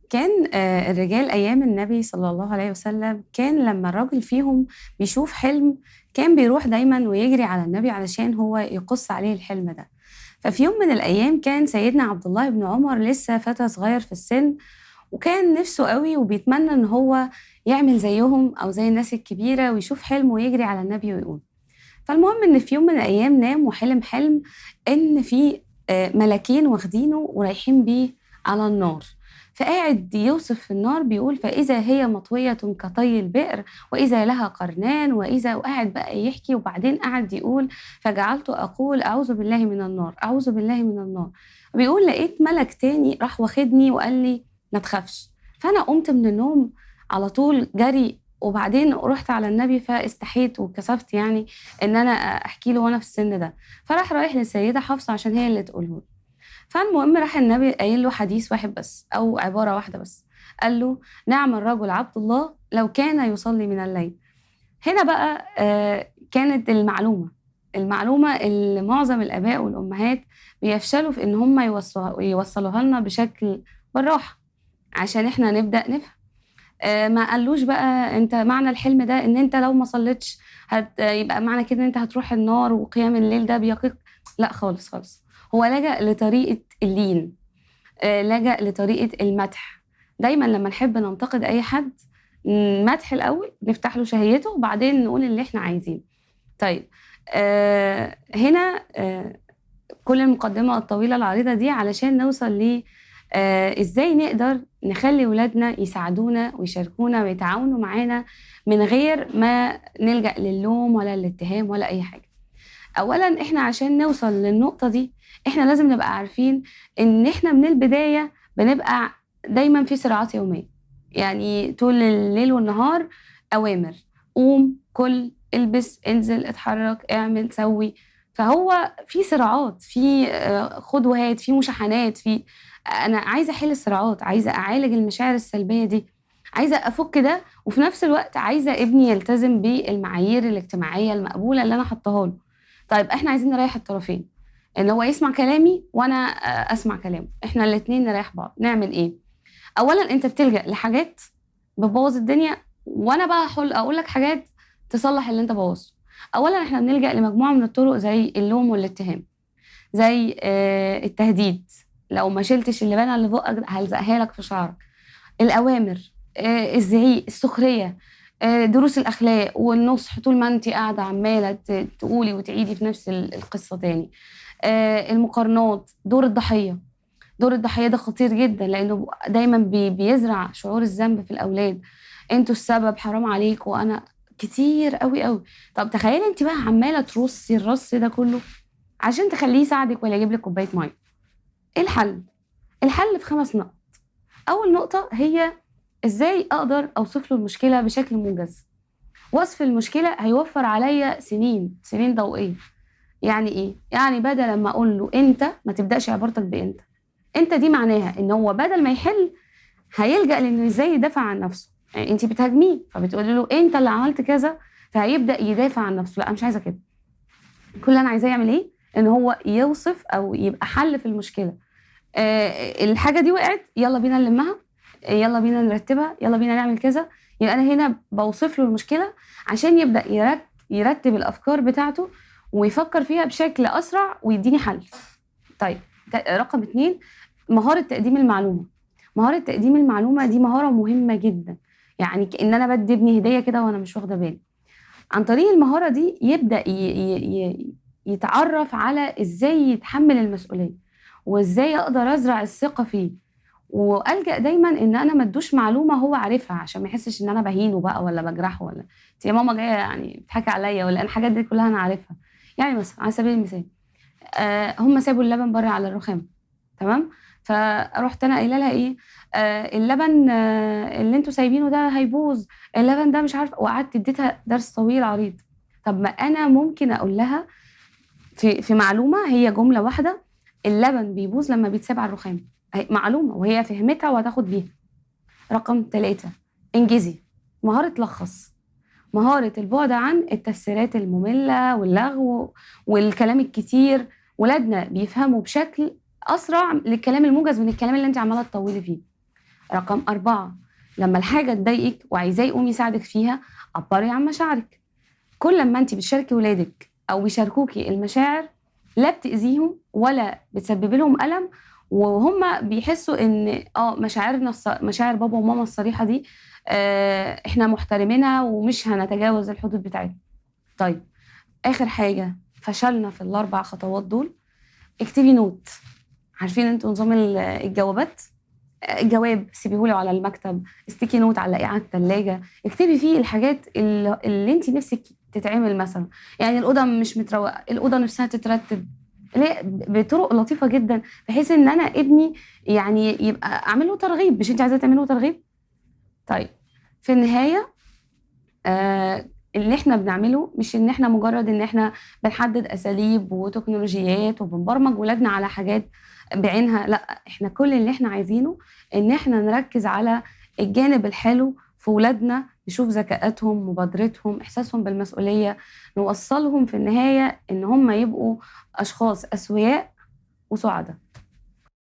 كان الرجال أيام النبي صلى الله عليه وسلم كان لمّا الراجل فيهم بيشوف حلم، كان بيروح دايمًا ويجري على النبي علشان هو يقُص عليه الحلم ده. ففي يوم من الأيام كان سيدنا عبد الله بن عمر لسه فتى صغير في السن، وكان نِفْسه أوي وبيتمنى إن هو يعمل زيّهم أو زي الناس الكبيرة ويشوف حلم ويجري على النبي ويقوله. فالمهم إن في يوم من الأيام نام وحلم حلم إن في ملاكين واخدينه ورايحين بيه على النار، فقاعد يوصف في النار بيقول: "فإذا هي مطوية كطي البئر وإذا لها قرنان وإذا" وقاعد بقى يحكي وبعدين قعد يقول: "فجعلت أقول أعوذ بالله من النار، أعوذ بالله من النار." بيقول: "لقيت ملك تاني راح واخدني وقال لي: ما تخافش." فأنا قُمت من النوم على طول جري وبعدين رُحت على النبي فاستحيت واتكسفت يعني إن أنا أحكي له وأنا في السن ده، فراح رايح للسيدة حفصة عشان هي اللي تقوله له. فالمهم راح النبي قايل له حديث واحد بس أو عبارة واحدة بس، قال له: "نعم الرجل عبد الله لو كان يصلي من الليل." هنا بقى كانت المعلومة اللي معظم الآباء والأمهات بيفشلوا في إن هم يوصّلوها لنا بشكل بالراحة، عشان إحنا نبدأ نفهم. ما قالوش بقى أنت معنى الحلم ده إن أنت لو ما صليتش يبقى معنى كده إن أنت هتروح النار وقيام الليل ده بيقيك، لأ خالص، خالص. هو لجأ لطريقة اللين، لجأ لطريقة المدح. دايمًا لمّا نحب ننتقد أي حد، مدح الأول، نفتح له شهيته وبعدين نقول اللي إحنا عايزينه. طيب هنا كل المقدمة الطويلة العريضة دي علشان نوصل ل إزاي نقدر نخلّي ولادنا يساعدونا ويشاركونا ويتعاونوا معانا من غير ما نلجأ للوم ولا الاتهام ولا أي حاجة. أولًا إحنا عشان نوصل للنقطة دي، إحنا لازم نبقى عارفين إن إحنا من البداية بنبقى دايمًا في صراعات يومية، يعني طول الليل والنهار أوامر، قوم، كُل، البس، انزل، اتحرك، اعمل، سوّي. فهو في صراعات، في خُد وهات، في مشاحنات، أنا عايزة أحل الصراعات، عايزة أعالج المشاعر السلبية دي، عايزة أفُك ده، وفي نفس الوقت عايزة ابني يلتزم بالمعايير الاجتماعية المقبولة اللي أنا حاطاها له. طيب إحنا عايزين نريّح الطرفين، إن هو يسمع كلامي وأنا أسمع كلامه، إحنا الاتنين نريّح بعض. نعمل إيه؟ أولًا أنت بتلجأ لحاجات بتبوّظ الدنيا، وأنا بقى أقول لك حاجات تصلّح اللي أنت بوّظته. أولًا إحنا بنلجأ لمجموعة من الطرق زي اللوم والاتهام، زي التهديد، لو ما شِلتش اللبانة اللي في بُقّك هالزقها لك في شعرك. الأوامر، الزعيق، السخرية، دروس الأخلاق والنُصح طول ما أنتِ قاعدة عمّالة تقولي وتعيدي في نفس القصة تاني. المقارنات، دور الضحية. دور الضحية ده خطير جدًا، لإنه دايمًا بيزرع شعور الذنب في الأولاد، أنتم السبب، حرام عليكم، أنا كتير أوي، أوي. طب تخيلي أنتِ بقى عمّالة ترُصّي الرَص ده كلّه عشان تخلّيه يساعدِك والّا يجيب لِك كوباية مَيّة. إيه الحل؟ الحل في 5 نقط. أول نقطة هي إزاي أقدر أوصف له المشكلة بشكل موجز. وصف المشكلة هيوفّر عليّا سنين، سنين ضوئية. يعني إيه؟ يعني بدل أمّا أقول له أنت، ما تبدأش عبارتك بأنت. أنت دي معناها إن هو بدل ما يحل، هيلجأ لإنه إزاي يدافع عن نفسه. أنتِ بتهاجميه، فبتقولي له أنت اللي عملت كذا، فهيبدأ يدافع عن نفسه. لأ، أنا مش عايزة كده. كل اللي أنا عايزاه يعمل إيه، إن هو يوصف أو يبقى حل في المشكلة. الحاجة دي وقعت، يالّا بينا نلمّها، يالّا بينا نرتّبها، يالّا بينا نعمل كذا. يبقى أنا هنا باوصف له المشكلة عشان يبدأ يرتّب الأفكار بتاعته ويفكّر فيها بشكل أسرع ويدّيني حل. طيب رقم 2 مهارة تقديم المعلومة. مهارة تقديم المعلومة دي مهارة مهمة جدًا، يعني كإن أنا بادّي ابني هدية كده وأنا مش واخدة بالي. عن طريق المهارة دي يبدأ ي ي ي يتعرّف على إزاي يتحمّل المسؤولية، وإزاي أقدر أزرع الثقة فيه، وألجأ دايمًا إن أنا ما ادّوش معلومة هو عارفها عشان ما يحسّش إن أنا باهينه بقى والّا باجرحه والّا أنتِ يا ماما جاية يعني بتضحكي عليّا والّا الحاجات دي كلّها أنا عارفها. يعني مثلًا على سبيل المثال هم سابوا اللبن برّه على الرخامة، تمام. فرُحت أنا قايلة لها إيه، اللبن اللي أنتم سايبينه ده هيبوظ، اللبن ده مش عارفة، وقعدت اديتها درس طويل عريض. طب ما أنا ممكن أقول لها في معلومة هي جملة واحدة، اللبن بيبوظ لمّا بيتساب على الرخامة، أهي معلومة وهي فهمتها وهتاخد بيها. رقم 3 انجزي، مهارة لخّص. مهارة البُعد عن التفسيرات المملة واللغو والكلام الكتير. ولادنا بيفهموا بشكل أسرع للكلام الموجز من الكلام اللي أنتِ عمّالة تطوّلي فيه. رقم 4، لما الحاجة تضايقك وعايزاه يقوم يساعدك فيها، عبري عن مشاعرك. كل ما انت بتشاركي ولادك او بيشاركوكي المشاعر، لا بتأذيهم ولا بتسبب لهم ألم، وهم بيحسوا ان مشاعرنا مشاعر بابا وماما الصريحة دي احنا محترمينها ومش هنتجاوز الحدود بتاعتنا. طيب، آخر حاجة فشلنا في ال4 خطوات دول، اكتبي نوت. عارفين انتوا نظام الجوابات؟ الجواب سيبيهوله على المكتب، استيكي نوت علقيه على التلاجة، اكتبي فيه الحاجات اللي انت نفسك تتعمل. مثلا يعني الأوضة مش متروقة، الأوضة نفسها تترتب، ليه؟ بطرق لطيفة جدا، بحيث ان انا ابني يعني يبقى اعمل له ترغيب. مش انت عايزة تعمله ترغيب؟ طيب، في النهاية اللي احنا بنعمله مش ان احنا مجرد ان احنا بنحدد اساليب وتكنولوجيات وبنبرمج ولادنا على حاجات بعينها، لا، احنا كل اللي احنا عايزينه ان احنا نركز على الجانب الحلو في ولادنا، نشوف ذكاءاتهم، مبادرتهم، احساسهم بالمسؤولية، نوصلهم في النهاية ان هم يبقوا اشخاص اسوياء وسعداء.